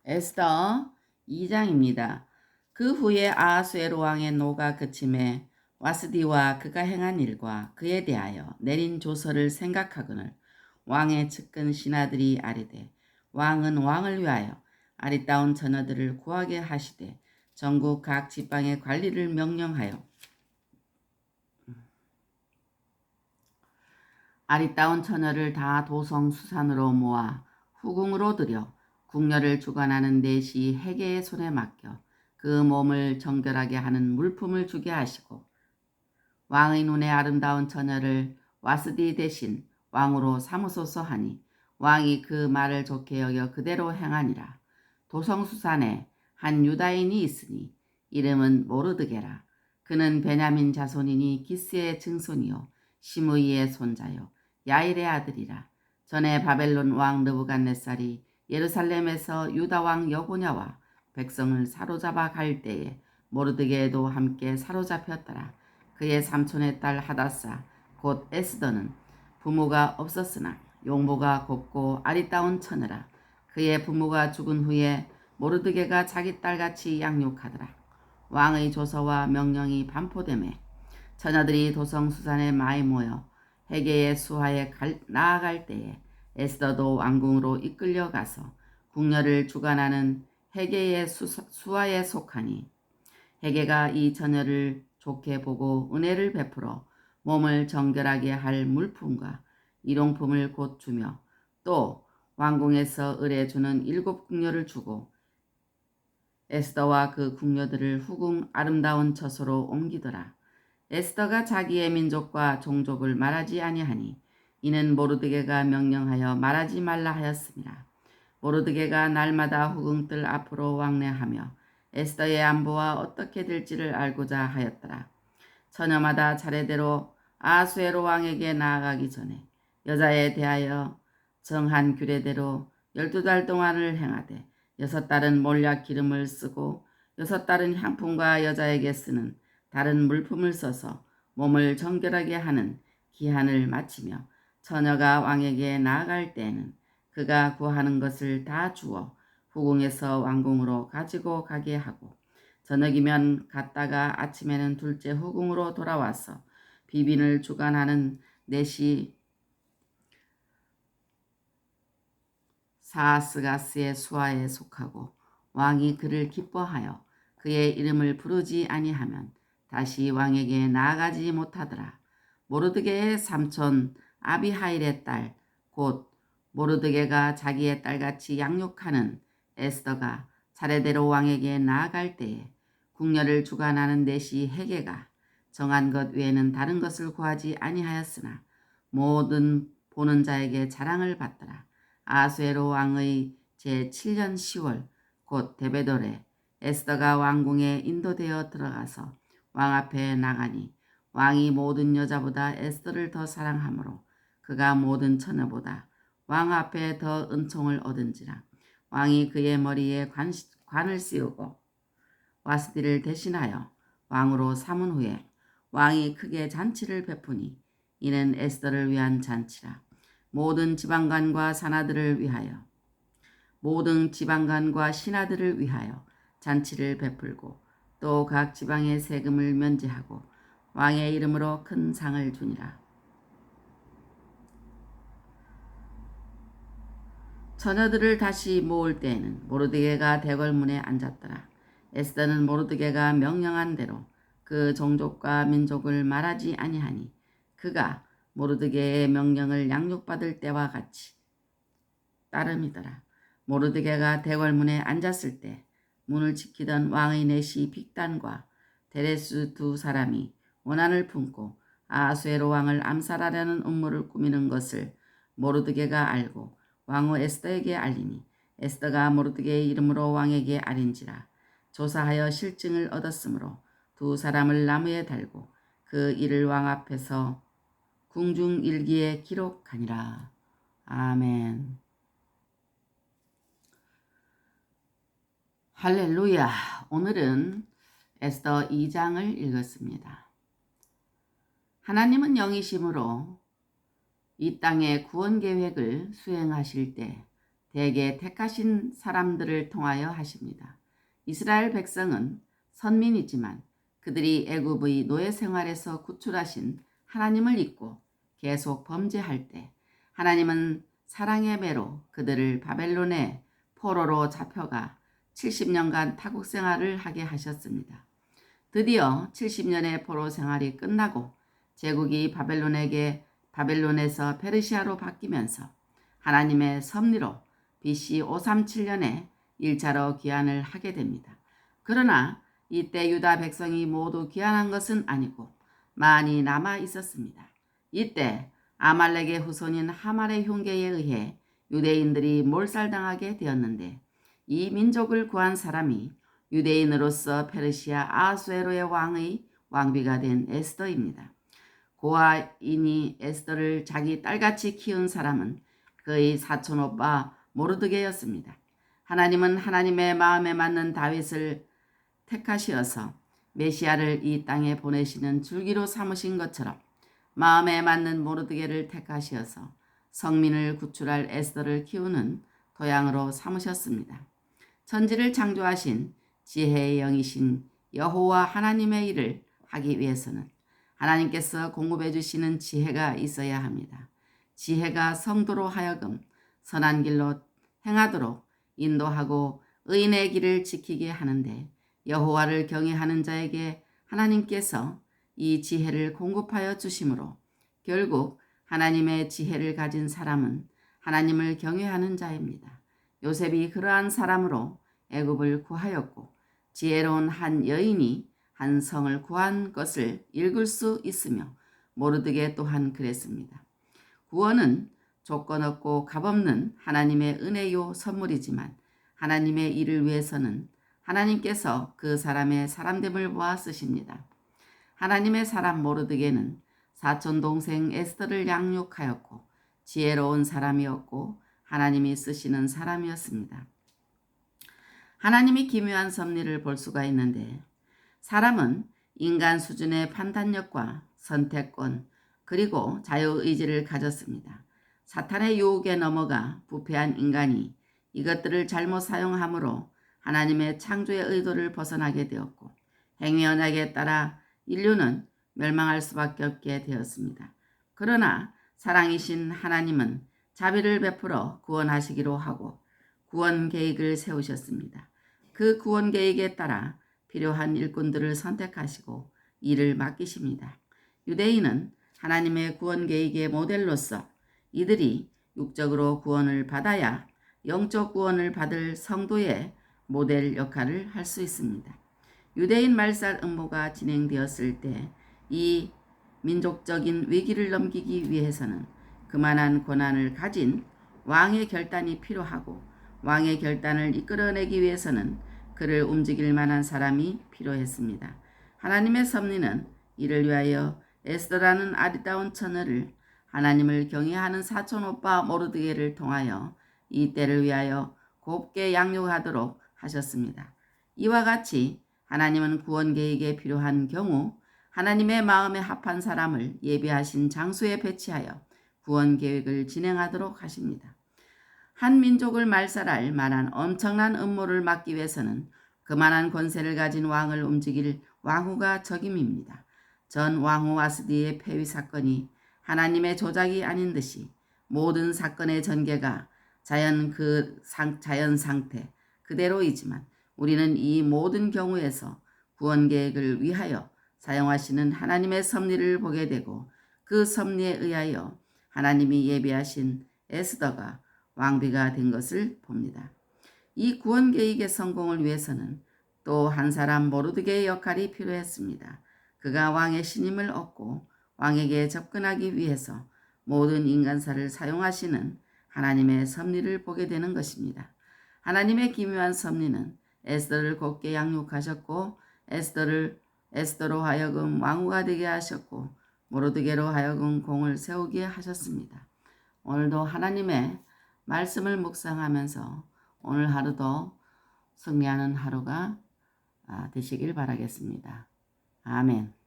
에스더 2장입니다. 그 후에 아하수에로 왕의 노가 그침에 와스디와 그가 행한 일과 그에 대하여 내린 조서를 생각하거늘 왕의 측근 신하들이 아뢰되 왕은 왕을 위하여 아리따운 처녀들을 구하게 하시되 전국 각 지방의 관리를 명령하여 아리따운 처녀를 다 도성 수산으로 모아 후궁으로 들여 궁녀를 주관하는 내시 해계의 손에 맡겨 그 몸을 정결하게 하는 물품을 주게 하시고 왕의 눈에 아름다운 처녀를 와스디 대신 왕으로 삼으소서 하니 왕이 그 말을 좋게 여겨 그대로 행하니라. 도성수산에 한 유다인이 있으니 이름은 모르드게라. 그는 베냐민 자손이니 기스의 증손이요 시므이의 손자요 야일의 아들이라. 전에 바벨론 왕 느부갓네살이 예루살렘에서 유다 왕 여고냐와 백성을 사로잡아 갈 때에 모르드게도 함께 사로잡혔더라. 그의 삼촌의 딸 하다사 곧 에스더는 부모가 없었으나 용모가 곱고 아리따운 처녀라. 그의 부모가 죽은 후에 모르드게가 자기 딸같이 양육하더라. 왕의 조서와 명령이 반포되매 처녀들이 도성수산에 많이 모여 해계의 수하에 나아갈 때에 에스더도 왕궁으로 이끌려 가서 궁녀를 주관하는 해계의 수하에 속하니 해계가 이 처녀를 좋게 보고 은혜를 베풀어 몸을 정결하게 할 물품과 일용품을 곧 주며 또 왕궁에서 을에 주는 7 궁녀를 주고 에스더와 그 궁녀들을 후궁 아름다운 처소로 옮기더라. 에스더가 자기의 민족과 종족을 말하지 아니하니 이는 모르드게가 명령하여 말하지 말라 하였습니다. 모르드게가 날마다 후궁들 앞으로 왕래하며 에스더의 안부와 어떻게 될지를 알고자 하였더라. 처녀마다 차례대로 아하수에로 왕에게 나아가기 전에 여자에 대하여 정한 규례대로 12달 동안을 행하되 6달은 몰약 기름을 쓰고 6달은 향품과 여자에게 쓰는 다른 물품을 써서 몸을 정결하게 하는 기한을 마치며 처녀가 왕에게 나아갈 때에는 그가 구하는 것을 다 주어 후궁에서 왕궁으로 가지고 가게 하고 저녁이면 갔다가 아침에는 둘째 후궁으로 돌아와서 비빈을 주관하는 내시 사아스가스의 수하에 속하고 왕이 그를 기뻐하여 그의 이름을 부르지 아니하면 다시 왕에게 나아가지 못하더라. 모르드게의 삼촌 아비하일의 딸 곧 모르드게가 자기의 딸같이 양육하는 에스더가 차례대로 왕에게 나아갈 때에 궁녀를 주관하는 내시 해계가 정한 것 외에는 다른 것을 구하지 아니하였으나 모든 보는 자에게 자랑을 받더라. 아하수에로 왕의 제7년 10월 곧 데베돌에 에스더가 왕궁에 인도되어 들어가서 왕 앞에 나가니 왕이 모든 여자보다 에스더를 더 사랑하므로 그가 모든 처녀보다 왕 앞에 더 은총을 얻은지라. 왕이 그의 머리에 관을 씌우고 와스디를 대신하여 왕으로 삼은 후에 왕이 크게 잔치를 베푸니 이는 에스더를 위한 잔치라. 모든 지방관과 산하들을 위하여 모든 지방관과 신하들을 위하여 잔치를 베풀고 또 각 지방의 세금을 면제하고 왕의 이름으로 큰 상을 주니라. 처녀들을 다시 모을 때에는 모르드게가 대궐문에 앉았더라. 에스더는 모르드게가 명령한 대로 그 종족과 민족을 말하지 아니하니 그가 모르드게의 명령을 양육받을 때와 같이 따름이더라. 모르드게가 대궐문에 앉았을 때 문을 지키던 왕의 내시 빅단과 데레스 2 사람이 원한을 품고 아하수에로 왕을 암살하려는 음모를 꾸미는 것을 모르드게가 알고 왕후 에스더에게 알리니 에스더가 모르드게의 이름으로 왕에게 알린지라. 조사하여 실증을 얻었으므로 2 사람을 나무에 달고 그 일을 왕 앞에서 궁중일기에 기록하니라. 아멘. 할렐루야. 오늘은 에스더 2장을 읽었습니다. 하나님은 영이심으로 이 땅의 구원 계획을 수행하실 때 대개 택하신 사람들을 통하여 하십니다. 이스라엘 백성은 선민이지만 그들이 애굽의 노예 생활에서 구출하신 하나님을 잊고 계속 범죄할 때 하나님은 사랑의 매로 그들을 바벨론의 포로로 잡혀가 70년간 타국 생활을 하게 하셨습니다. 드디어 70년의 포로 생활이 끝나고 제국이 바벨론에서 페르시아로 바뀌면서 하나님의 섭리로 BC 537년에 1차로 귀환을 하게 됩니다. 그러나 이때 유다 백성이 모두 귀환한 것은 아니고 많이 남아 있었습니다. 이때 아말렉의 후손인 하말의 흉계에 의해 유대인들이 몰살당하게 되었는데 이 민족을 구한 사람이 유대인으로서 페르시아 아수에로의 왕의 왕비가 된 에스더입니다. 고아인이 에스더를 자기 딸같이 키운 사람은 그의 사촌오빠 모르드게였습니다. 하나님은 하나님의 마음에 맞는 다윗을 택하시어서 메시아를 이 땅에 보내시는 줄기로 삼으신 것처럼 마음에 맞는 모르드게를 택하시어서 성민을 구출할 에스더를 키우는 토양으로 삼으셨습니다. 천지를 창조하신 지혜의 영이신 여호와 하나님의 일을 하기 위해서는 하나님께서 공급해 주시는 지혜가 있어야 합니다. 지혜가 성도로 하여금 선한 길로 행하도록 인도하고 의인의 길을 지키게 하는데 여호와를 경외하는 자에게 하나님께서 이 지혜를 공급하여 주심으로 결국 하나님의 지혜를 가진 사람은 하나님을 경외하는 자입니다. 요셉이 그러한 사람으로 애굽을 구하였고 지혜로운 한 여인이 한 성을 구한 것을 읽을 수 있으며 모르드게 또한 그랬습니다. 구원은 조건 없고 값없는 하나님의 은혜요 선물이지만 하나님의 일을 위해서는 하나님께서 그 사람의 사람됨을 보아 쓰십니다. 하나님의 사람 모르드게는 사촌 동생 에스더를 양육하였고 지혜로운 사람이었고 하나님이 쓰시는 사람이었습니다. 하나님이 기묘한 섭리를 볼 수가 있는데 사람은 인간 수준의 판단력과 선택권 그리고 자유의지를 가졌습니다. 사탄의 유혹에 넘어가 부패한 인간이 이것들을 잘못 사용함으로 하나님의 창조의 의도를 벗어나게 되었고 행위 언약에 따라 인류는 멸망할 수밖에 없게 되었습니다. 그러나 사랑이신 하나님은 자비를 베풀어 구원하시기로 하고 구원 계획을 세우셨습니다. 그 구원 계획에 따라 필요한 일꾼들을 선택하시고 일을 맡기십니다. 유대인은 하나님의 구원 계획의 모델로서 이들이 육적으로 구원을 받아야 영적 구원을 받을 성도의 모델 역할을 할 수 있습니다. 유대인 말살 음모가 진행되었을 때 이 민족적인 위기를 넘기기 위해서는 그만한 권한을 가진 왕의 결단이 필요하고 왕의 결단을 이끌어내기 위해서는 그를 움직일 만한 사람이 필요했습니다. 하나님의 섭리는 이를 위하여 에스더라는 아리따운 처녀를 하나님을 경외하는 사촌오빠 모르드게를 통하여 이 때를 위하여 곱게 양육하도록 하셨습니다. 이와 같이 하나님은 구원 계획에 필요한 경우 하나님의 마음에 합한 사람을 예비하신 장소에 배치하여 구원 계획을 진행하도록 하십니다. 한 민족을 말살할 만한 엄청난 음모를 막기 위해서는 그만한 권세를 가진 왕을 움직일 왕후가 적임입니다. 전 왕후 와스디의 폐위 사건이 하나님의 조작이 아닌 듯이 모든 사건의 전개가 자연 상태 그대로이지만 우리는 이 모든 경우에서 구원 계획을 위하여 사용하시는 하나님의 섭리를 보게 되고 그 섭리에 의하여 하나님이 예비하신 에스더가 왕비가 된 것을 봅니다. 이 구원 계획의 성공을 위해서는 또 한 사람 모르드게의 역할이 필요했습니다. 그가 왕의 신임을 얻고 왕에게 접근하기 위해서 모든 인간사를 사용하시는 하나님의 섭리를 보게 되는 것입니다. 하나님의 기묘한 섭리는 에스더를 곱게 양육하셨고 에스더로 하여금 왕후가 되게 하셨고 모르드게로 하여금 공을 세우게 하셨습니다. 오늘도 하나님의 말씀을 묵상하면서 오늘 하루도 승리하는 하루가 되시길 바라겠습니다. 아멘.